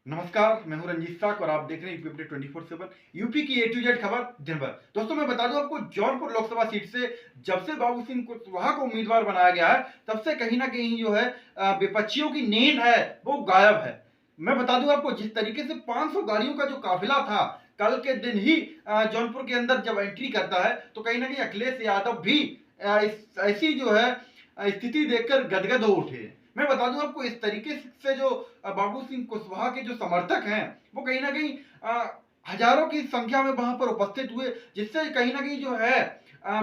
नमस्कार, मैं हूं रंजीत साक और आप देख रहे हैं यूपी अपडेट 24/7 यूपी की ए टू जेड खबर दिन भर। दोस्तों मैं बता दूं आपको, जौनपुर लोकसभा सीट से जब से बाबू सिंह कुशवाहा को उम्मीदवार बनाया गया है तब से कहीं ना कहीं जो है विपक्षियों की नींद है वो गायब है। मैं बता दूं आपको, जिस तरीके से 500 गाड़ियों का जो काफिला था कल के दिन ही जौनपुर के अंदर जब एंट्री करता है तो कहीं ना कहीं अखिलेश यादव भी ऐसी जो है स्थिति देखकर गदगद हो उठे। मैं बता दूं आपको, इस तरीके से जो बाबू सिंह कुशवाहा के जो समर्थक हैं वो कहीं ना कहीं हजारों की संख्या में वहां पर उपस्थित हुए, जिससे कहीं ना कहीं जो है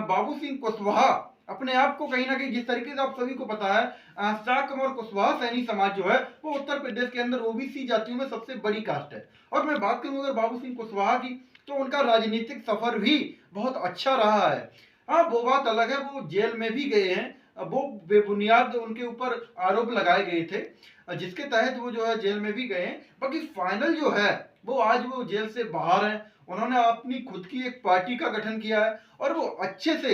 बाबू सिंह कुशवाहा अपने आप को कहीं ना कहीं, जिस तरीके से आप सभी को पता है शाकम और कुशवाहा सैनी समाज जो है वो उत्तर प्रदेश के अंदर ओबीसी जातियों में सबसे बड़ी कास्ट है। और मैं बात करूं अगर बाबू सिंह कुशवाहा की, तो उनका राजनीतिक सफर भी बहुत अच्छा रहा है। हाँ, वो बात अलग है, वो जेल में भी गए हैं, वो बेबुनियाद उनके ऊपर आरोप लगाए गए थे जिसके तहत वो जो है जेल में भी गए हैं। बाकी फाइनल जो है वो आज वो जेल से बाहर हैं। उन्होंने अपनी खुद की एक पार्टी का गठन किया है और वो अच्छे से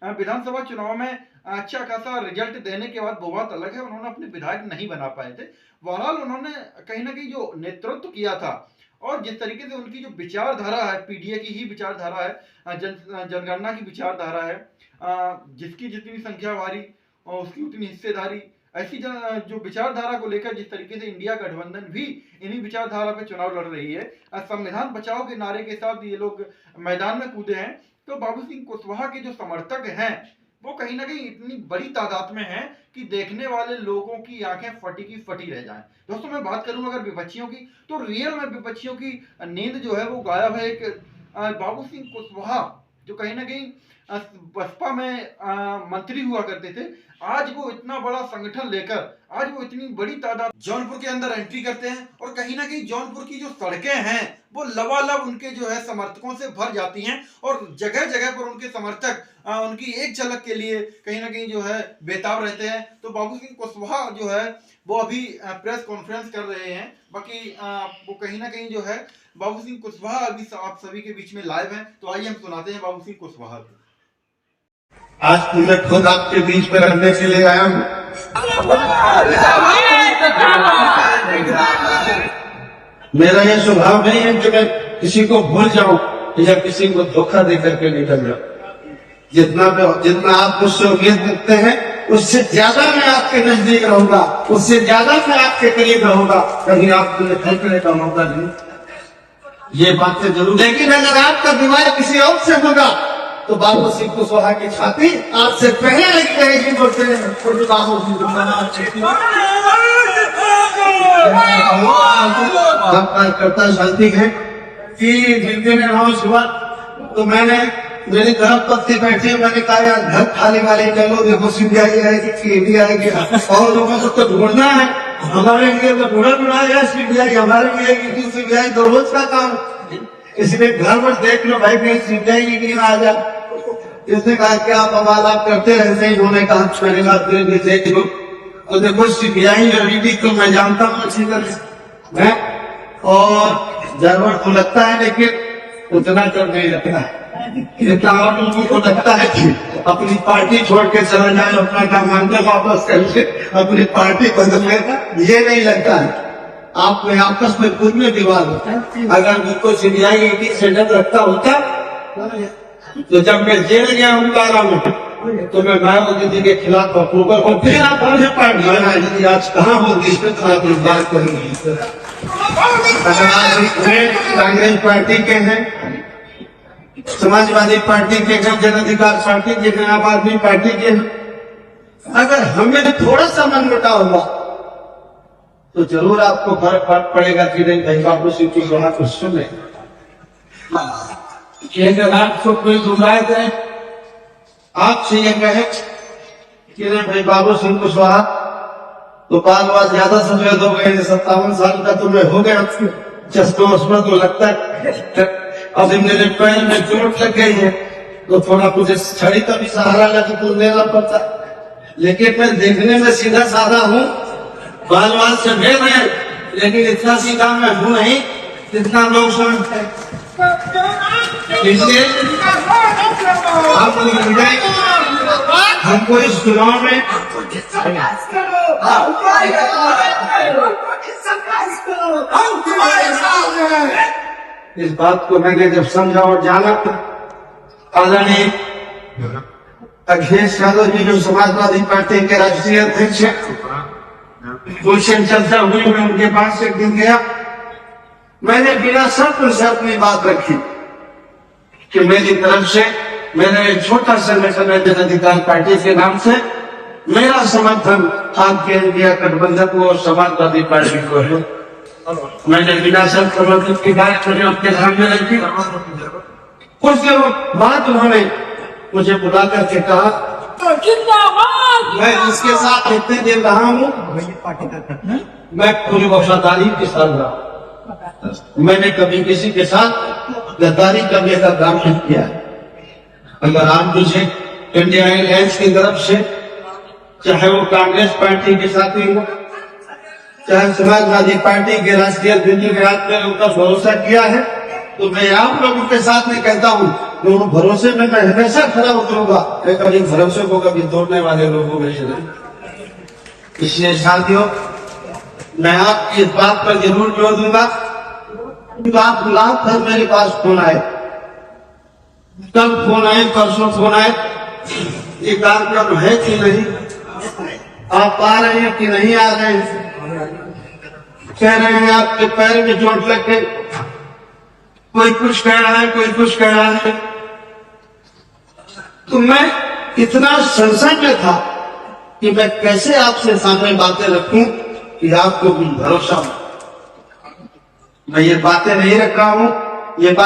विधानसभा चुनाव में अच्छा खासा रिजल्ट देने के बाद, वो बात अलग है उन्होंने अपने विधायक नहीं बना पाए थे। बहरहाल उन्होंने कहीं ना कहीं जो नेतृत्व किया था और जिस तरीके से उनकी जो विचारधारा है, पीडीए की ही विचारधारा है, जनगणना की विचारधारा है, जिसकी जितनी संख्या भारी और उसकी उतनी हिस्सेदारी, ऐसी जो विचारधारा को लेकर जिस तरीके से इंडिया गठबंधन भी इन्हीं विचारधारा पे चुनाव लड़ रही है, संविधान बचाओ के नारे के साथ ये लोग मैदान में कूदे हैं। तो बाबू सिंह कुशवाहा के जो समर्थक हैं वो कहीं ना कहीं इतनी बड़ी तादाद में हैं कि देखने वाले लोगों की आंखें फटी की फटी रह जाएं। दोस्तों मैं बात करूं अगर विपक्षियों की, तो रियल में विपक्षियों की नींद जो है वो गायब है। एक बाबू सिंह कुशवाहा जो कहीं ना कहीं बसपा में मंत्री हुआ करते थे, आज वो इतना बड़ा संगठन लेकर, आज वो इतनी बड़ी तादाद जौनपुर के अंदर एंट्री करते हैं और कहीं ना कहीं जौनपुर की जो सड़कें हैं वो लबालब उनके जो है समर्थकों से भर जाती हैं और जगह जगह पर उनके समर्थक उनकी एक झलक के लिए कहीं ना कहीं जो है बेताब रहते हैं। तो बाबू सिंह कुशवाहा जो है वो अभी प्रेस कॉन्फ्रेंस कर रहे हैं। बाकी वो कहीं ना कहीं जो है बाबू सिंह कुशवाहा अभी आप सभी के बीच में लाइव हैं, तो आइए हम सुनाते हैं बाबू सिंह कुशवाहा को। आज मैं खुद आपके बीच में रहने के लिए आया हूँ। मेरा ये स्वभाव नहीं है कि मैं किसी को भूल जाऊं या किसी को धोखा दे करके निकल जाऊं। जितना आप मुझसे उम्मीद करते हैं उससे ज्यादा मैं आपके नजदीक रहूंगा, उससे ज्यादा मैं आपके करीब रहूंगा। कहीं आपको ठोकने का मौका नहीं, ये बातें जरूर। लेकिन अगर आपका विवाह किसी और से होगा तो बाबू सिंह कुशवाहा की छाती आपसे पहले लगी रहेगी। करता शांति है कि जिनके में हाउस हुआ तो मैंने, मेरी धर्म पत्नी बैठी, मैंने कहा यार घर खाली वाले चलो, देखो सीबीआई आएगी, सीबीआई आएगी और लोगों को तो ढूंढना है। हमारे लिए तो ढूंढा सीबीआई, हमारे लिए सीबीआई तो रोज का काम। इसलिए घर में देख लो भाई, कहीं सीबीआई की आ जाए। इसने कहा कि आप आप करते रहते हैं। उन्होंने कहा चलेगा, देख लो। तो देखो सीबीआई ईडी तो मैं जानता हूँ अच्छी तरह है और जरूरत तो लगता है, लेकिन उतना कर नहीं लगता है जितना और लोगों को लगता है कि अपनी पार्टी छोड़ के चला जाए, अपना काम मानकर वापस करके अपनी पार्टी बदल लेगा, ये नहीं लगता है। आप में आपस में खुद में विवाद होता है। अगर मुझको सीबीआई ईडी से डर लगता होता तो जब मैं जेल गया हूँ 12 में तो मैं मायावती जी के खिलाफ अप्रूवल और फिर आप पार्टी आज कहाँ होगी इस पर आप बात करेंगे। कांग्रेस पार्टी के हैं, समाजवादी पार्टी के हैं, जन अधिकार पार्टी के हैं, आम आदमी पार्टी के हैं। अगर हमें थोड़ा सा मन मुटाव हुआ तो जरूर आपको फर्क पड़ेगा कि नहीं भाई बाबू सिंह कुशवाहा को सुने। आपको कोई गुमराह करे, आपसे ये कहे कि नहीं भाई बाबू सिंह कुशवाहा तो बाल ज्यादा सफेद हो गए, 57 साल का तुम्हें हो गया, चश्मा उस्मा तो लगता है। अभी मेरे पैर में चोट लग गई है तो थोड़ा मुझे छड़ी का भी सहारा लगा तो लेना पड़ता, लेकिन मैं देखने में सीधा साधा हूँ, बाल से भेद है, लेकिन इतना सीधा मैं हूँ नहीं जितना लोग समझते हैं। इसलिए हमको इस चुनाव में हम इस बात को मैंने जब समझा और जाना, आदरणीय अखिलेश यादव जी जो समाजवादी पार्टी के राष्ट्रीय अध्यक्ष हैं, उनसे चर्चा हुई, मैं उनके पास एक दिन गया। मैंने बिना शर्त से अपनी बात रखी कि मेरी तरफ से मेरा एक छोटा संगठन है जन अधिकार पार्टी के नाम से, मेरा समर्थन आपके इंडिया गठबंधन को और समाजवादी पार्टी को है। मैंने बिना शर्त समर्थन की बात मैंने आपके सामने रखी। उसके बाद उन्होंने मुझे बुला करके कहा, मैं इसके साथ इतने दिन रहा हूँ, मैं पूरी वफादारी के साथ रहा। मैंने कभी किसी के साथ गद्दारी करने का काम नहीं किया। अगर आप मुझे इंडिया अलायंस की तरफ से, चाहे वो कांग्रेस पार्टी के साथी हो, चाहे समाजवादी पार्टी के राष्ट्रीय अध्यक्ष के हाथ में उनका भरोसा किया है, तो मैं आप लोगों के साथ में कहता हूँ कि उन भरोसे में मैं हमेशा खड़ा उतरूंगा। मैं कभी भरोसे को कभी तोड़ने वाले लोगों में से नहीं। इसलिए साथियों, मैं आपकी इस बात पर जरूर जोर दूंगा कि आप लाख भर मेरे पास फोन आए, कल फोन आए, परसों फोन आए, ये कार्यक्रम है कि नहीं, आप आ रहे हैं कि नहीं आ रहे हैं, कह रहे हैं आपके पैर में चोट लग गई, कोई कुछ कह रहा है, कोई कुछ कह रहा है। तो मैं इतना संशय में था कि मैं कैसे आपसे सामने बातें रखूं कि आपको भी भरोसा हो। मैं ये बातें नहीं रख रहा हूं, ये बात